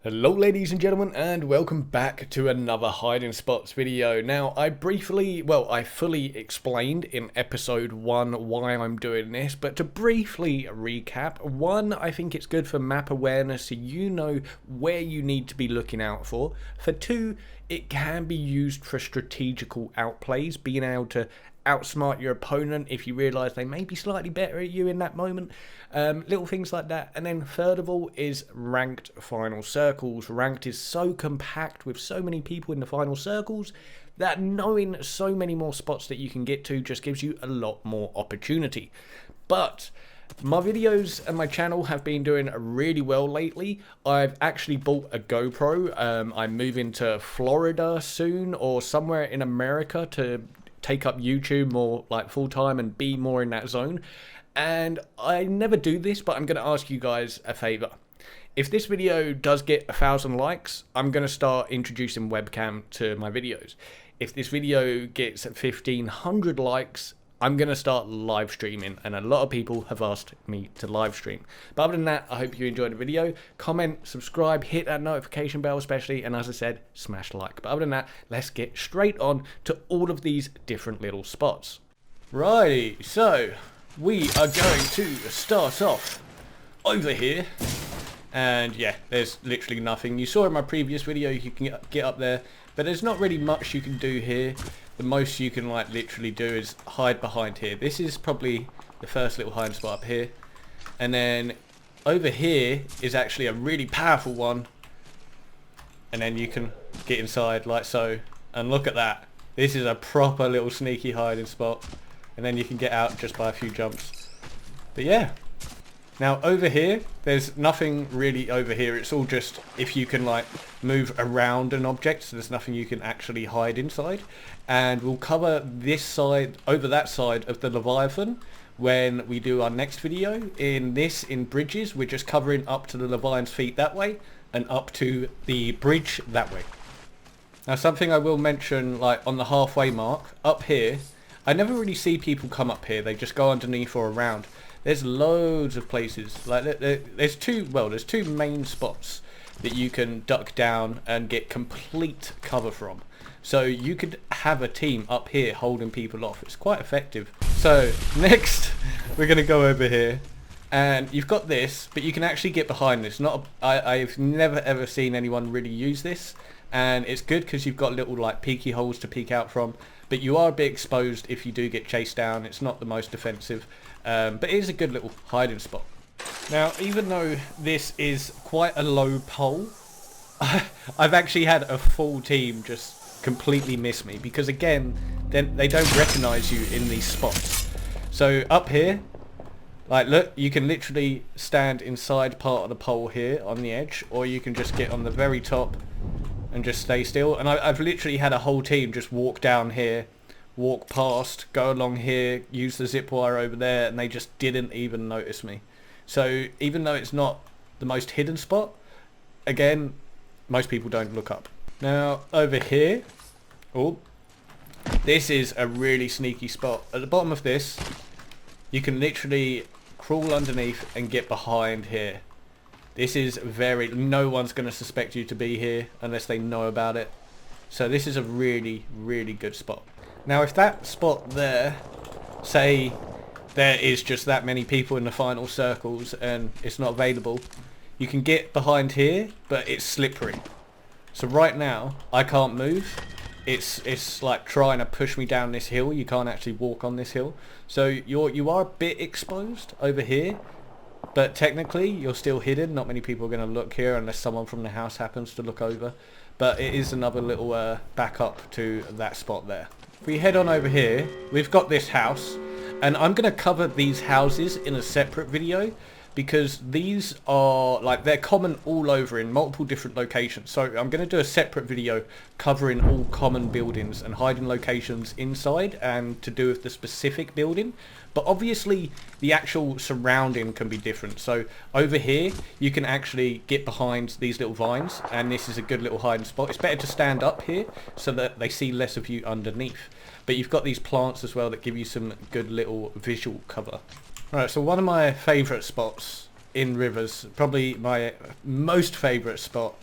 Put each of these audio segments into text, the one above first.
Hello ladies and gentlemen, and welcome back to another hiding spots video. Now I fully explained in episode 1 why I'm doing this, but to briefly recap, 1, I think it's good for map awareness so you know where you need to be looking out for. For 2, it can be used for strategical outplays, being able to outsmart your opponent if you realise they may be slightly better at you in that moment. Little things like that. And then third of all is ranked final circles. Ranked is so compact with so many people in the final circles that knowing so many more spots that you can get to just gives you a lot more opportunity. But my videos and my channel have been doing really well lately. I've actually bought a GoPro. I'm moving to Florida soon, or somewhere in America, to take up YouTube more like full time and be more in that zone. And I never do this, but I'm going to ask you guys a favor. If this video does get 1,000 likes, I'm going to start introducing webcam to my videos. If this video gets 1,500 likes, I'm going to start live streaming, and a lot of people have asked me to live stream. But other than that, I hope you enjoyed the video. Comment, subscribe, hit that notification bell especially, and as I said, smash like. But other than that, let's get straight on to all of these different little spots. Righty, so we are going to start off over here. And yeah, there's literally nothing. You saw in my previous video you can get up there, but there's not really much you can do here. The most you can like literally do is hide behind here. This is probably the first little hiding spot up here. And then over here is actually a really powerful one. And then you can get inside like so. And look at that. This is a proper little sneaky hiding spot. And then you can get out just by a few jumps. But yeah. Now over here, there's nothing really over here. It's all just if you can like move around an object, so there's nothing you can actually hide inside. And we'll cover this side, over that side of the Leviathan when we do our next video. In bridges, we're just covering up to the Leviathan's feet that way and up to the bridge that way. Now something I will mention, like on the halfway mark, up here, I never really see people come up here. They just go underneath or around. There's loads of places. Like there's two main spots that you can duck down and get complete cover from. So you could have a team up here holding people off. It's quite effective. So next we're going to go over here, and you've got this, but you can actually get behind this. I've never ever seen anyone really use this, and it's good because you've got little like peeky holes to peek out from. But you are a bit exposed if you do get chased down. It's not the most defensive, but it is a good little hiding spot. Now, even though this is quite a low pole, I've actually had a full team just completely miss me, because again, then they don't recognize you in these spots. So up here, like look, you can literally stand inside part of the pole here on the edge, or you can just get on the very top and just stay still. And I've literally had a whole team just walk down here, walk past, go along here, use the zip wire over there, and they just didn't even notice me. So even though it's not the most hidden spot, again, most people don't look up. Now over here, oh, this is a really sneaky spot. At the bottom of this, you can literally crawl underneath and get behind here. This is no one's going to suspect you to be here unless they know about it. So this is a really, really good spot. Now if that spot there, say there is just that many people in the final circles and it's not available, you can get behind here, but it's slippery. So right now, I can't move. It's like trying to push me down this hill. You can't actually walk on this hill. So you are a bit exposed over here. But technically, you're still hidden. Not many people are going to look here unless someone from the house happens to look over. But it is another little backup to that spot there. If we head on over here, we've got this house. And I'm going to cover these houses in a separate video, because these are like, they're common all over in multiple different locations. So I'm going to do a separate video covering all common buildings and hiding locations inside and to do with the specific building. But obviously the actual surrounding can be different. So over here you can actually get behind these little vines, and this is a good little hiding spot. It's better to stand up here so that they see less of you underneath. But you've got these plants as well that give you some good little visual cover. Right, so one of my favourite spots in rivers, probably my most favourite spot,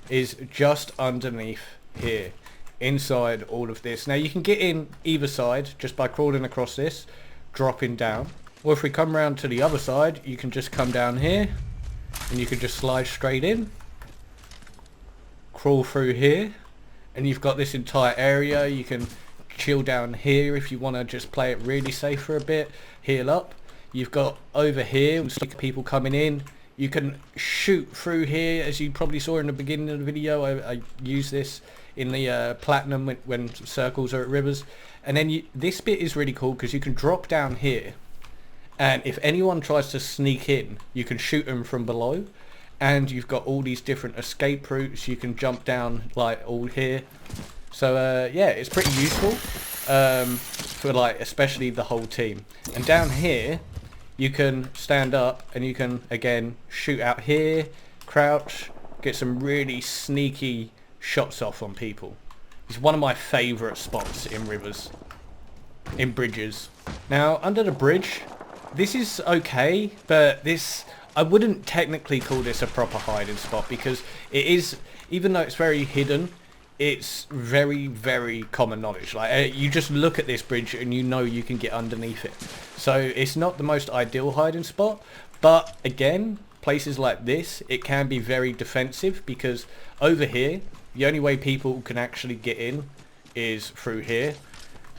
is just underneath here, inside all of this. Now you can get in either side just by crawling across this, dropping down, or if we come around to the other side, you can just come down here and you can just slide straight in, crawl through here, and you've got this entire area. You can chill down here if you want to just play it really safe for a bit, heal up. You've got over here people coming in. You can shoot through here, as you probably saw in the beginning of the video. I use this in the platinum when circles are at rivers. And then this bit is really cool because you can drop down here, and if anyone tries to sneak in, you can shoot them from below. And you've got all these different escape routes. You can jump down like all here. So yeah, it's pretty useful for like especially the whole team. And down here you can stand up and you can again shoot out here, crouch, get some really sneaky shots off on people. It's one of my favourite spots in rivers, in bridges. Now under the bridge, this is okay, but this, I wouldn't technically call this a proper hiding spot because it is, even though it's very hidden, it's very, very common knowledge. Like you just look at this bridge and you know you can get underneath it. So it's not the most ideal hiding spot, but again, places like this, it can be very defensive because over here, the only way people can actually get in is through here.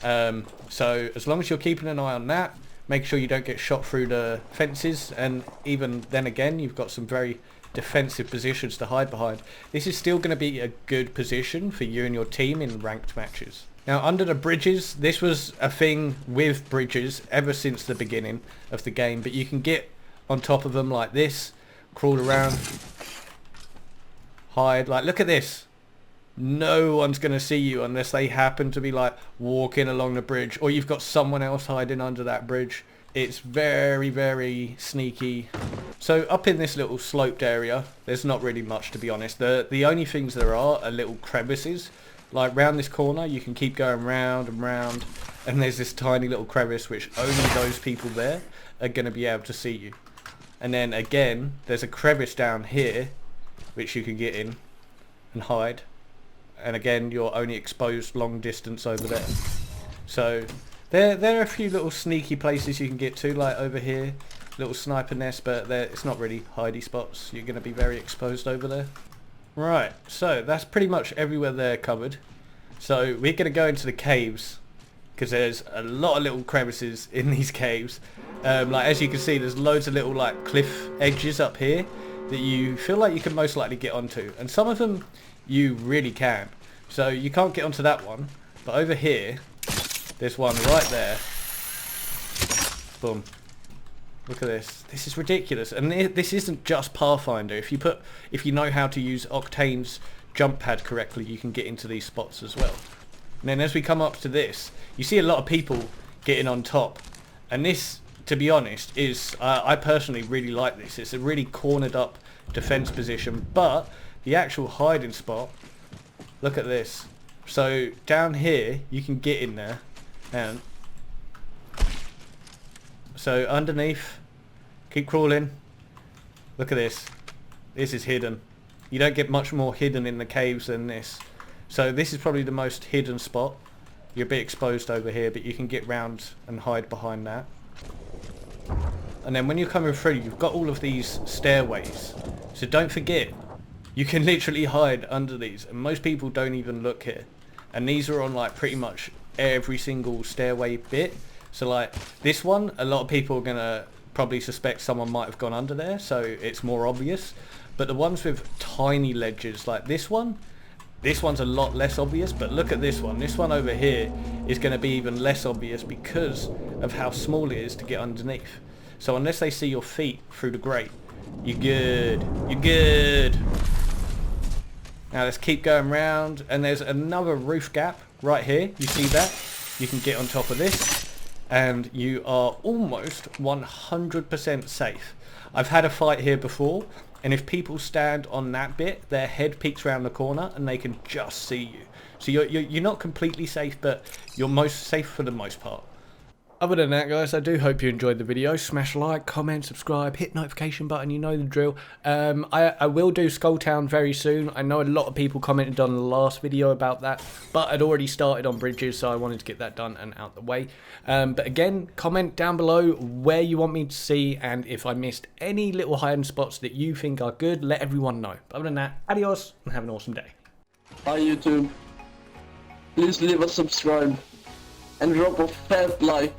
So as long as you're keeping an eye on that, make sure you don't get shot through the fences, and even then again you've got some very defensive positions to hide behind. This is still going to be a good position for you and your team in ranked matches. Now under the bridges, this was a thing with bridges ever since the beginning of the game, but you can get on top of them like this, crawl around, hide. Like look at this, no one's going to see you unless they happen to be like walking along the bridge, or you've got someone else hiding under that bridge. It's very, very sneaky. So up in this little sloped area, there's not really much, to be honest. The only things there are little crevices. Like round this corner, you can keep going round and round, and there's this tiny little crevice which only those people there are going to be able to see you. And then again, there's a crevice down here which you can get in and hide. And again, you're only exposed long distance over there. So there are a few little sneaky places you can get to, like over here, little sniper nest, but it's not really hidey spots. You're going to be very exposed over there. Right, so that's pretty much everywhere there covered. So we're going to go into the caves, because there's a lot of little crevices in these caves. Like as you can see, there's loads of little like cliff edges up here that you feel like you can most likely get onto, and some of them you really can. So you can't get onto that one, but over here there's one right there. Boom. Look at this. This is ridiculous, and this isn't just Pathfinder. If you know how to use Octane's jump pad correctly, you can get into these spots as well. And then as we come up to this, you see a lot of people getting on top, and this, to be honest, is I personally really like this. It's a really cornered up defense position, but the actual hiding spot, look at this. So down here you can get in there, and so underneath, keep crawling. Look at this. This is hidden. You don't get much more hidden in the caves than this. So this is probably the most hidden spot. You're a bit exposed over here, but you can get round and hide behind that. And then when you're coming through, you've got all of these stairways. So don't forget, you can literally hide under these, and most people don't even look here. And these are on like pretty much every single stairway bit. So like this one, a lot of people are going to probably suspect someone might have gone under there, so it's more obvious. But the ones with tiny ledges like this one's a lot less obvious, but look at this one. This one over here is going to be even less obvious because of how small it is to get underneath. So unless they see your feet through the grate, you're good. You're good. Now let's keep going round, and there's another roof gap right here. You see that? You can get on top of this, and you are almost 100% safe. I've had a fight here before, and if people stand on that bit, their head peeks around the corner and they can just see you. So you're not completely safe, but you're most safe for the most part. other than that, guys, I do hope you enjoyed the video. Smash like, comment, subscribe, hit notification button, you know the drill. I will do Skulltown very soon. I know a lot of people commented on the last video about that, but I'd already started on bridges, so I wanted to get that done and out the way. But again, comment down below where you want me to see, and if I missed any little hiding spots that you think are good, let everyone know. But other than that, adios, and have an awesome day. Hi YouTube. Please leave a subscribe and drop a fat like.